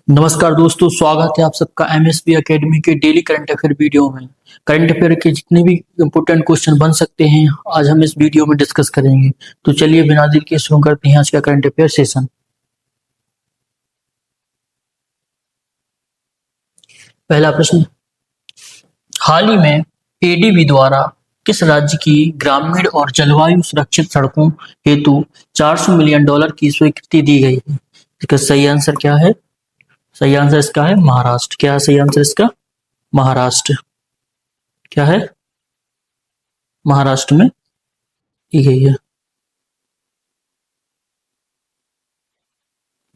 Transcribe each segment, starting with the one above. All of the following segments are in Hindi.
नमस्कार दोस्तों, स्वागत है आप सबका एमएसपी एकेडमी के डेली करंट अफेयर वीडियो में। करंट अफेयर के जितने भी इम्पोर्टेंट क्वेश्चन बन सकते हैं आज हम इस वीडियो में डिस्कस करेंगे। तो चलिए बिना देर के शुरू करते हैं आज का करंट अफेयर सेशन। पहला प्रश्न, हाल ही में एडीबी द्वारा किस राज्य की ग्रामीण और जलवायु सुरक्षित सड़कों हेतु $400 मिलियन की स्वीकृति दी गई है? इसका सही आंसर क्या है? सही आंसर इसका है महाराष्ट्र। क्या है सही आंसर इसका? महाराष्ट्र। क्या है? महाराष्ट्र में की गई है।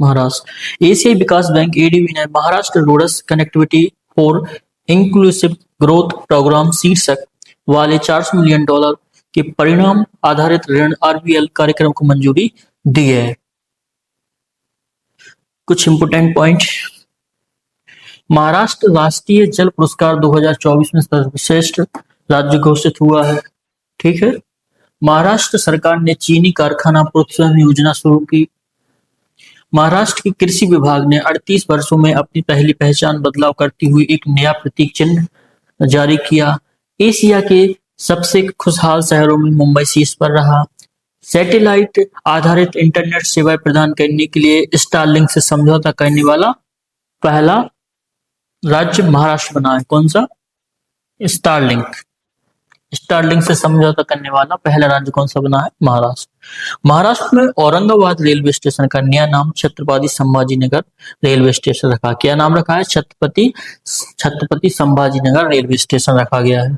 महाराष्ट्र। एशियाई विकास बैंक एडीबी ने Maharashtra roads connectivity for inclusive growth program शीर्षक वाले $400 मिलियन के परिणाम आधारित ऋण आरबीएल कार्यक्रम को मंजूरी दी है। कुछ इंपोर्टेंट पॉइंट। महाराष्ट्र राष्ट्रीय जल पुरस्कार 2024 में सर्वश्रेष्ठ राज्य घोषित हुआ है। ठीक है। महाराष्ट्र सरकार ने चीनी कारखाना प्रोत्साहन योजना शुरू की। महाराष्ट्र के कृषि विभाग ने 38 वर्षों में अपनी पहली पहचान बदलाव करती हुई एक नया प्रतीक चिन्ह जारी किया। एशिया के सबसे खुशहाल शहरों में मुंबई शीर्ष पर रहा। सैटेलाइट आधारित इंटरनेट सेवाएं प्रदान करने के लिए स्टारलिंक से समझौता करने वाला पहला राज्य महाराष्ट्र बना है। कौन सा? स्टारलिंक। स्टारलिंक से समझौता करने वाला पहला राज्य कौन सा बना है? महाराष्ट्र। महाराष्ट्र में औरंगाबाद रेलवे स्टेशन का नया नाम छत्रपति संभाजीनगर रेलवे स्टेशन रखा। क्या नाम रखा है? छत्रपति संभाजीनगर रेलवे स्टेशन रखा गया है।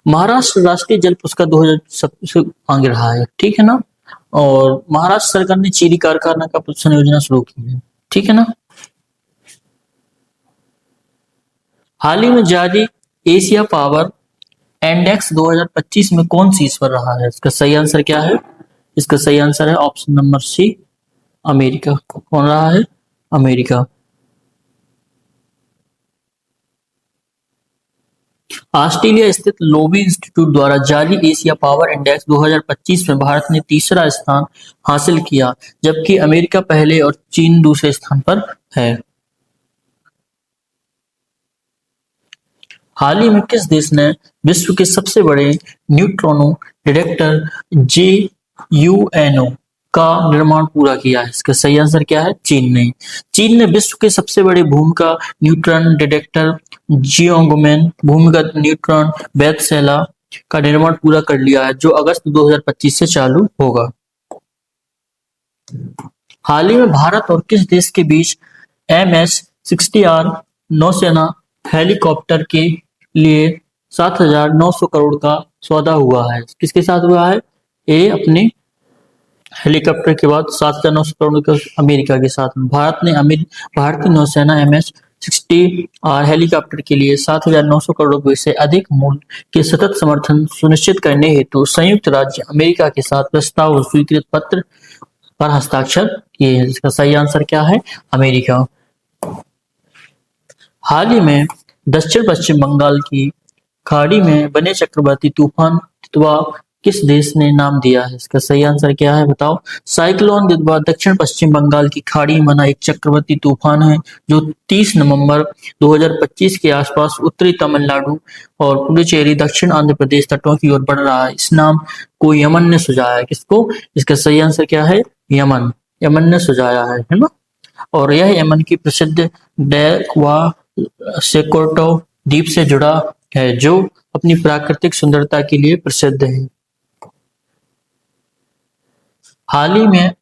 महाराष्ट्र राष्ट्रीय जल पुरस्कार 2000 से आगे रहा है। ठीक है ना। और महाराष्ट्र सरकार ने चीनी कारखाना का प्रोत्साहन योजना शुरू की है। ठीक है ना। हाल ही में जारी एशिया पावर इंडेक्स 2025 में कौन सी ईश्वर रहा है? इसका सही आंसर क्या है? इसका सही आंसर है ऑप्शन नंबर सी, अमेरिका। कौन रहा है? अमेरिका। ऑस्ट्रेलिया स्थित लोबी इंस्टीट्यूट द्वारा जारी एशिया पावर इंडेक्स 2025 में भारत ने तीसरा स्थान हासिल किया, जबकि अमेरिका पहले और चीन दूसरे स्थान पर है। हाल ही में किस देश ने विश्व के सबसे बड़े न्यूट्रॉनो डिटेक्टर JUNO का निर्माण पूरा किया है? इसका सही आंसर क्या है? चीन ने। चीन ने विश्व के सबसे बड़े भूमिका न्यूट्रॉन डिटेक्टर जियोंगमेन भूमिगत न्यूट्रॉन वैधशाला का निर्माण पूरा कर लिया है, जो अगस्त 2025 से चालू होगा। हाल ही में भारत और किस देश के बीच MS-60R नौसेना हेलीकॉप्टर के लिए 7,900 करोड़ का सौदा हुआ है? किसके साथ हुआ है? ये अपने हेलीकॉप्टर के बाद 7,900 करोड़ का अमेरिका के साथ। भारतीय नौसेना MS-60R हेलीकॉप्टर के लिए 7,900 करोड़ रुपए से अधिक मूल्य के सतत समर्थन सुनिश्चित करने हेतु संयुक्त राज्य अमेरिका के साथ प्रस्ताव और स्वीकृत पत्र पर हस्ताक्षर किए हैं। इसका सही आंसर क्या है? अमेरिका। हाल ही में दक्षिण पश्चिम बंगाल की खाड़ी में बने चक्रवाती तूफान तितवा किस देश ने नाम दिया है? इसका सही आंसर क्या है? बताओ। साइक्लोन तितवा दक्षिण पश्चिम बंगाल की खाड़ी में बना एक चक्रवाती तूफान है जो 30 नवंबर 2025 के आसपास उत्तरी तमिलनाडु और पुडुचेरी दक्षिण आंध्र प्रदेश तटों की ओर बढ़ रहा है। इस नाम को यमन ने सुझाया है। किसको? इसका सही आंसर क्या है? यमन। यमन ने सुझाया है ना। और यह यमन की प्रसिद्ध डेक्वा सेकोटो द्वीप से जुड़ा है, जो अपनी प्राकृतिक सुंदरता के लिए प्रसिद्ध है। हाल ही में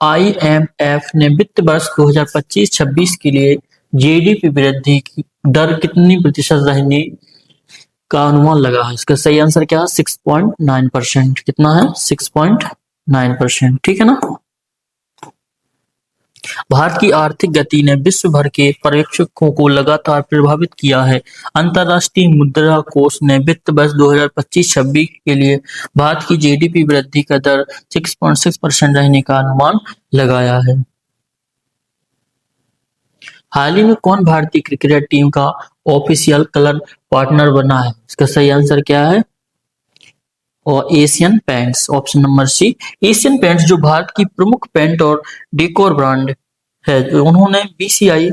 IMF ने वित्त वर्ष 2025-26 के लिए जीडीपी वृद्धि की दर कितनी प्रतिशत रहने का अनुमान लगा है? इसका सही आंसर क्या है? 6.9%। कितना है? 6.9%। ठीक है ना। भारत की आर्थिक गति ने विश्व भर के पर्यवेक्षकों को लगातार प्रभावित किया है। अंतर्राष्ट्रीय मुद्रा कोष ने वित्त वर्ष 2025-26 के लिए भारत की जीडीपी वृद्धि का दर 6.6% रहने का अनुमान लगाया है। हाल ही में कौन भारतीय क्रिकेट टीम का ऑफिशियल कलर पार्टनर बना है? इसका सही आंसर क्या है? और Asian paints. Option number C, Asian paints, जो भारत की प्रमुख पेंट और डेकोर ब्रांड है। उन्होंने बीसीआई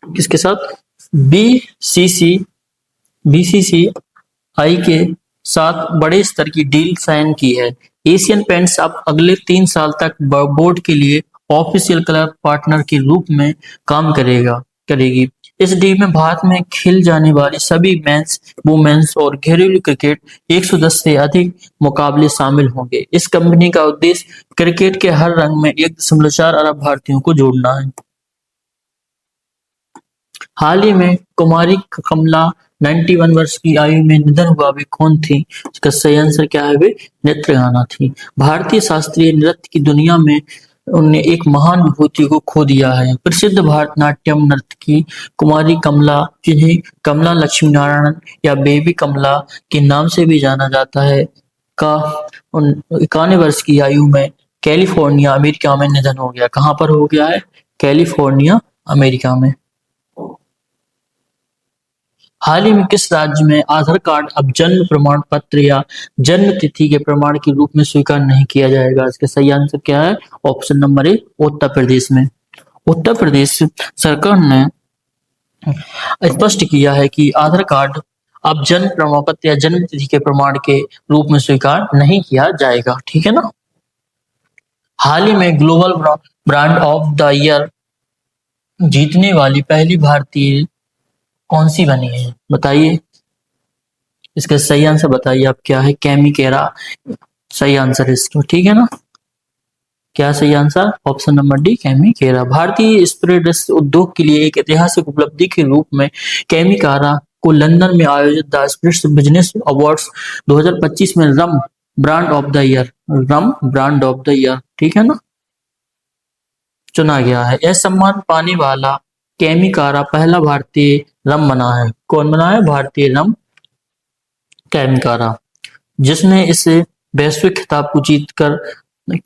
किसके साथ, बीसीसी बीसीसीआई के साथ बड़े स्तर की डील साइन की है। एशियन पेंट्स अब अगले 3 साल तक बोर्ड के लिए ऑफिशियल कलर पार्टनर के रूप में काम करेगी। इस डील में भारत में खेल जाने वाली सभी मेंस, वुमेन्स और घरेलू क्रिकेट 110 से अधिक मुकाबले शामिल होंगे। इस कंपनी का उद्देश्य क्रिकेट के हर रंग में 1.4 अरब भारतीयों को जोड़ना है। हाल ही में कुमारी कमला 91 वर्ष की आयु में निधन हुआ। वे कौन थी? इसका सही आंसर क्या है? वे नृत्यगाना थी। भारतीय शास्त्रीय नृत्य की दुनिया में उन्होंने एक महान विभूति को खो दिया है। प्रसिद्ध भारतनाट्यम नर्तकी कुमारी कमला, जिन्हें कमला लक्ष्मी नारायण या बेबी कमला के नाम से भी जाना जाता है, का 91 वर्ष की आयु में कैलिफोर्निया, अमेरिका में निधन हो गया। कहाँ पर हो गया है? कैलिफोर्निया, अमेरिका में। हाल ही में किस राज्य में आधार कार्ड अब जन्म प्रमाण पत्र या जन्म तिथि के प्रमाण के रूप में स्वीकार नहीं किया जाएगा? इसका सही आंसर क्या है? Option number A, Uttar Pradesh में। उत्तर प्रदेश सरकार ने स्पष्ट किया है कि आधार कार्ड अब जन्म प्रमाण पत्र या जन्म तिथि के प्रमाण के रूप में स्वीकार नहीं किया जाएगा। ठीक है ना। हाल ही में global brand of the year जीतने वाली पहली भारतीय कौन सी बनी है? बताइए। इसका सही आंसर बताइए आप क्या है? कैमी केरा सही आंसर है इसका। ठीक है ना। क्या सही answer? Option number D, chemo केरा। भारतीय स्प्रेड्स उद्योग के लिए एक ऐतिहासिक उपलब्धि के रूप में कैमी कारा को लंदन में आयोजित द स्पिरिट्स बिजनेस अवार्ड्स 2025 में रम ब्रांड ऑफ द ईयर, ठीक है ना, चुना गया है। यह सम्मान पाने वाला कैमी कारा पहला भारतीय रम बना है। कौन बना है? भारतीय रम कैमी कारा, जिसने इस वैश्विक खिताब को जीतकर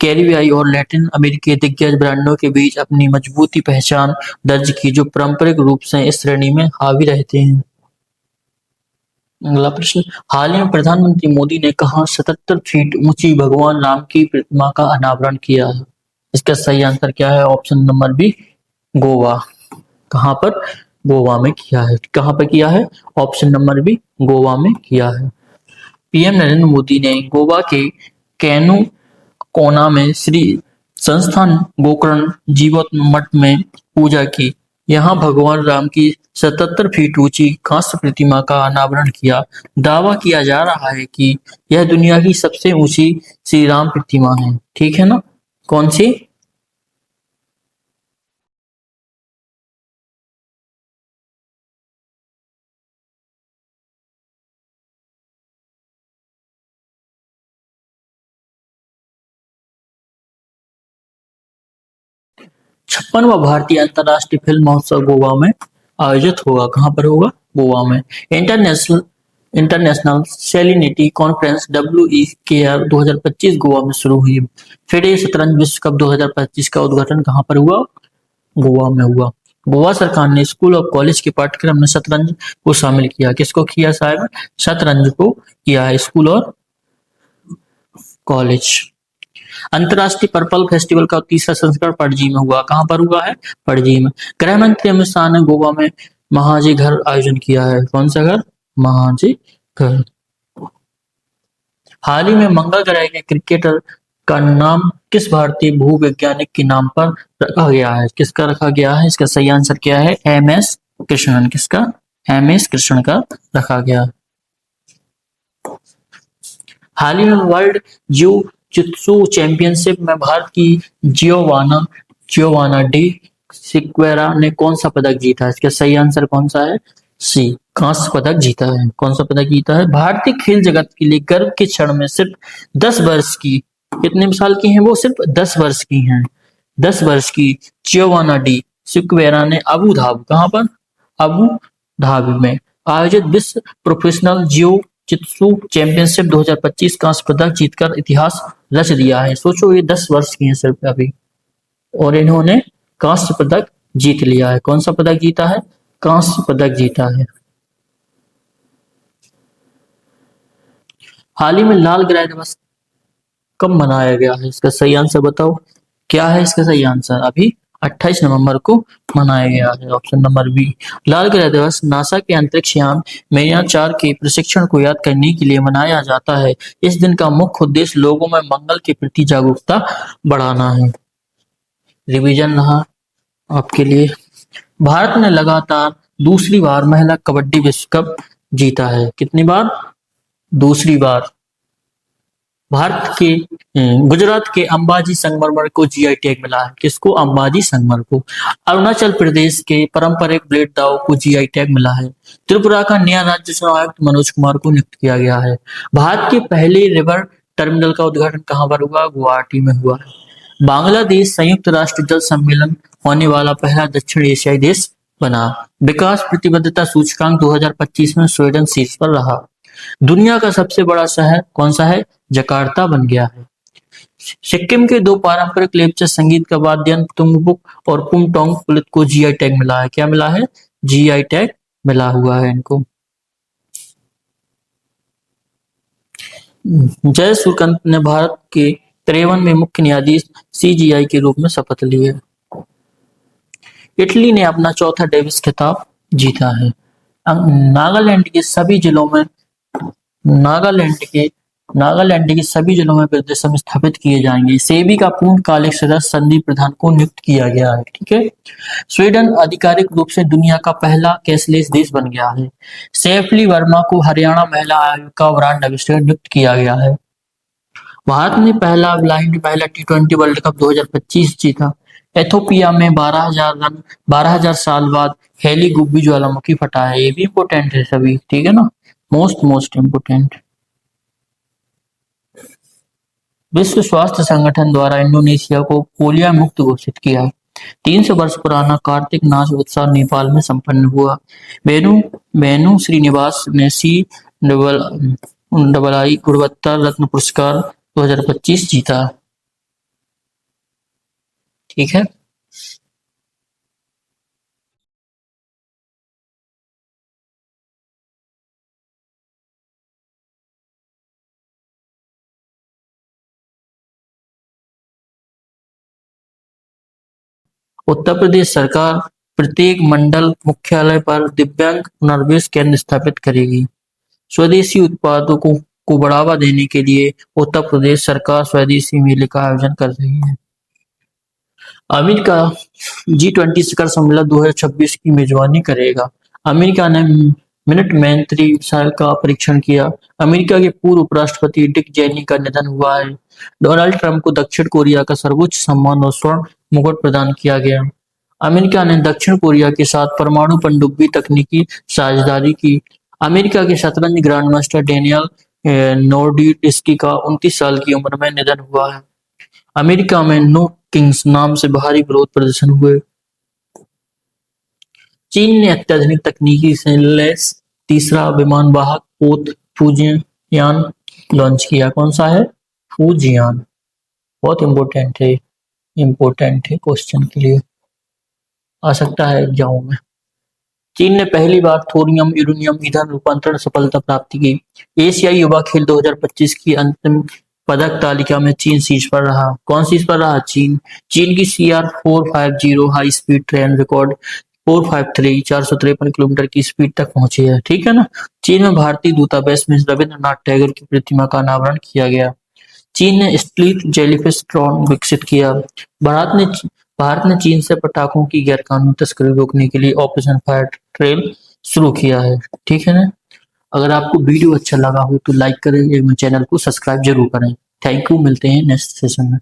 कैरिबियाई और लैटिन अमेरिकी दिग्गज ब्रांडों के बीच अपनी मजबूती पहचान दर्ज की, जो पारंपरिक रूप से इस श्रेणी में हावी रहते हैं। अगला प्रश्न, हाल ही में प्रधानमंत्री मोदी ने कहा 77 फीट ऊंची भगवान राम की प्रतिमा का अनावरण किया है? इसका सही आंसर क्या है? Option number B, Goa. कहां पर? गोवा में किया है। कहां पर किया है? ऑप्शन नंबर बी, गोवा में किया है। पीएम नरेंद्र मोदी ने गोवा के कैनू कोना में श्री संस्थान गोकर्ण जीवोत मठ में पूजा की। यहाँ भगवान राम की 77 फीट ऊंची कांस्य प्रतिमा का अनावरण किया। दावा किया जा रहा है कि यह दुनिया की सबसे ऊंची श्री राम प्रतिमा है। ठीक है ना। कौन सी? 56वां भारतीय अंतर्राष्ट्रीय फिल्म महोत्सव गोवा में आयोजित होगा। कहाँ पर होगा? गोवा में। International international salinity conference WEKR 2025 Goa में शुरू हुई। फिडे शतरंज विश्व कप 2025 का उद्घाटन कहाँ पर हुआ? गोवा में हुआ। गोवा सरकार ने स्कूल और कॉलेज के पाठ्यक्रम में शतरंज को शामिल किया। किसको किया साहब? शतरंज को किया है, स्कूल और कॉलेज। अंतर्राष्ट्रीय पर्पल फेस्टिवल का तीसरा संस्करण पणजी में हुआ। कहाँ पर हुआ है? पणजी में। गृह मंत्री अमित शाह ने गोवा में महाजी घर आयोजन किया है। कौन सा घर? महाजी घर। हाल ही में मंगल ग्रह के क्रिकेटर का नाम किस भारतीय भूवैज्ञानिक के नाम पर रखा गया है? किसका रखा गया है? इसका सही आंसर क्या है? MS कृष्णन। किसका? MS कृष्णन का रखा गया। हाल ही में वर्ल्ड जियो जित्सु चैंपियनशिप में भारत की जियोवाना जियोवाना डी सिक्वेरा ने कौन सा पदक जीता है? इसका सही आंसर कौन सा है? सी, कांस्य पदक जीता है। कौन सा पदक जीता है? भारतीय खेल जगत के लिए गर्व के क्षण में सिर्फ 10 वर्ष की, कितने साल की हैं वो? सिर्फ 10 वर्ष की हैं। 10 वर्ष की जियोवाना डी सिक्वेरा ने अबू धाबी, कहां पर? अबू धाबी में आयोजित विश्व प्रोफेशनल जियो जित्सु चैंपियनशिप 2025 कांस्य पदक जीतकर इतिहास रच दिया है। सोचो, ये 10 वर्ष की हैं सिर्फ अभी, और इन्होंने कांस्य पदक जीत लिया है। कौन सा पदक जीता है? कांस्य पदक जीता है। हाल ही में लाल ग्रह दिवस कब मनाया गया है? इसका सही आंसर बताओ। क्या है इसका सही आंसर? अभी 28 नवंबर को मनाया गया है। Option number B. लाल ग्रह दिवस नासा के अंतरिक्ष यान मेरियान 4 के प्रशिक्षण को याद करने के लिए मनाया जाता है। इस दिन का मुख्य उद्देश्य लोगों में मंगल के प्रति जागरूकता बढ़ाना है। रिवीजन रहा आपके लिए। भारत ने लगातार दूसरी बार महिला कबड्डी विश्व कप जीता है। कितनी बार? दूसरी बार। भारत के गुजरात के अंबाजी संगमरमर को जीआई टैग मिला है। किसको? अंबाजी संगमरमर को। अरुणाचल प्रदेश के पारंपरिक ब्लेड दाव को जीआई टैग मिला है। त्रिपुरा का नया राज्य चुनाव आयुक्त मनोज कुमार को नियुक्त किया गया है। भारत के पहले रिवर टर्मिनल का उद्घाटन कहाँ पर हुआ? गुवाहाटी में हुआ है। बांग्लादेश संयुक्त राष्ट्र जल सम्मेलन होने वाला पहला दक्षिण एशियाई देश बना। विकास प्रतिबद्धता सूचकांक 2025 में स्वीडन शीर्ष पर रहा। दुनिया का सबसे बड़ा शहर कौन सा है? जकार्ता बन गया है। सिक्किम के दो पारंपरिक लेपचा संगीत का वाद्य यंत्र तुम्बुक और पुमटोंग पुलित को जीआई टैग मिला है। क्या मिला है? जीआई टैग मिला हुआ है इनको। जय सूर्यकांत ने भारत के 53वें मुख्य न्यायाधीश सीजीआई के रूप में शपथ ली है। इटली ने अपना चौथा डेविस खिताब जीता है। नागालैंड के सभी जिलों में वृद्धाश्रम स्थापित किए जाएंगे। सेबी का पूर्णकालिक सदस्य संदीप प्रधान को नियुक्त किया गया है। ठीक है। स्वीडन आधिकारिक रूप से दुनिया का पहला कैशलेस देश बन गया है। सैफली वर्मा को हरियाणा महिला आयोग का ब्रांड एम्बेसडर नियुक्त किया गया है। भारत ने पहला ब्लाइंड महिला टी20 वर्ल्ड कप 2025 जीता। एथोपिया में 12,000 साल बाद हेली गुब्बी ज्वालामुखी फटा है। ये भी इम्पोर्टेंट है सभी। ठीक है ना, मोस्ट इम्पोर्टेंट। विश्व स्वास्थ्य संगठन द्वारा इंडोनेशिया को पोलियो मुक्त घोषित किया। 300 वर्ष पुराना कार्तिक नाच उत्सव नेपाल में संपन्न हुआ। बेनू श्रीनिवास ने CII गुणवत्ता रत्न पुरस्कार 2025 जीता। ठीक है। उत्तर प्रदेश सरकार प्रत्येक मंडल मुख्यालय पर दिव्यांग पुनर्वास केंद्र स्थापित करेगी। स्वदेशी उत्पादों को बढ़ावा देने के लिए उत्तर प्रदेश सरकार स्वदेशी मेले का आयोजन कर रही है। अमेरिका G20 शिखर सम्मेलन 2026 की मेजबानी करेगा। अमेरिका ने मिनटमैन 3 मिसाइल का परीक्षण किया। अमेरिका के पूर्व उपराष्ट्रपति डिक चेनी का निधन हुआ है। डोनाल्ड ट्रंप को दक्षिण कोरिया का सर्वोच्च सम्मान और स्वर्ण मुकुट प्रदान किया गया। अमेरिका ने दक्षिण कोरिया के साथ परमाणु पनडुब्बी तकनीकी साझेदारी की। अमेरिका के शतरंज ग्रैंडमास्टर डेनियल नोर्डिस्की का 29 साल की उम्र में निधन हुआ है। अमेरिका में नो किंग्स नाम से भारी विरोध प्रदर्शन हुए। चीन ने अत्याधुनिक तकनीकी से लैस तीसरा विमान वाहक पोत फूजियान लॉन्च किया। कौन सा है? फूजियान। बहुत इम्पोर्टेंट है क्वेश्चन के लिए, आ सकता है एग्जाम में। चीन ने पहली बार थोरियम यूरेनियम ईंधन रूपांतरण सफलता प्राप्त की। एशियाई युवा खेल 2025 की अंतिम पदक तालिका में चीन शीर्ष पर रहा। कौन शीर्ष पर रहा? चीन की CR450 high speed train record 453 453 kilometre की स्पीड तक पहुंची है। ठीक है ना। चीन में भारतीय दूतावास में रविंद्रनाथ टैगोर की प्रतिमा का अनावरण किया गया। चीन ने स्टील्थ जेलीफिश ड्रोन विकसित किया। भारत ने चीन से पटाखों की गैरकानूनी तस्करी रोकने के लिए ऑपरेशन फायर ट्रेल शुरू किया है। ठीक है ना। अगर आपको वीडियो अच्छा लगा हो तो लाइक करें एवं चैनल को सब्सक्राइब जरूर करें। Thank you. मिलते हैं नेक्स्ट सेशन में।